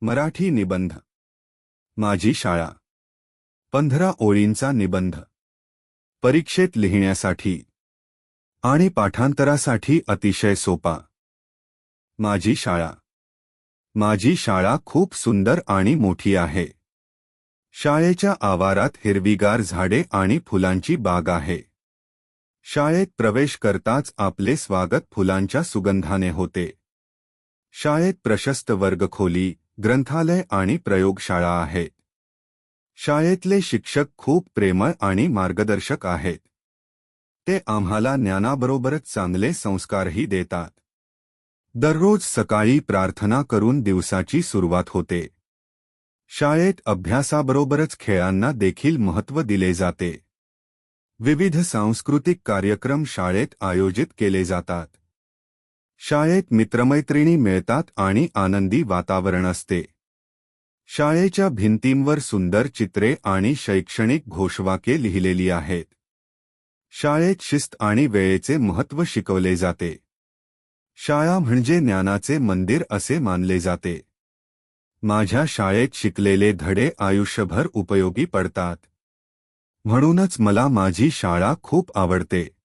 मराठी निबंध. माझी शाळा. 15 ओळींचा निबंध. परीक्षेत लिहिण्यासाठी आणि पाठांतरासाठी अतिशय सोपा. माझी शाळा. माझी शाळा खूप सुंदर आणि मोठी आहे. शाळेच्या आवारात हिरवीगार झाडे आणि फुलांची बाग आहे. शाळेत प्रवेश करताच आपले स्वागत फुलांच्या सुगंधाने होते. शाळेत प्रशस्त वर्गखोली, ग्रंथालय आणि प्रयोगशाळा आहेत. शाळेतले शिक्षक खूप प्रेमळ आणि मार्गदर्शक आहेत. ते आम्हाला ज्ञानाबरोबरच चांगले संस्कारही देतात. दररोज सकाळी प्रार्थना करून दिवसाची सुरुवात होते. शाळेत अभ्यासाबरोबरच खेळांना देखील महत्त्व दिले जाते. विविध सांस्कृतिक कार्यक्रम शाळेत आयोजित केले जातात. शाळेत मित्रमैत्रिणी मिळतात आणि आनंदी वातावरण असते. शाळेच्या भिंतींवर सुंदर चित्रे आणि शैक्षणिक घोषवाक्ये लिहिलेली आहेत. शाळेत शिस्त आणि वेळेचे महत्त्व शिकवले जाते. शाळा म्हणजे ज्ञानाचे मंदिर असे मानले जाते. माझ्या शाळेत शिकलेले धडे आयुष्यभर उपयोगी पडतात. म्हणूनच मला माझी शाळा खूप आवडते.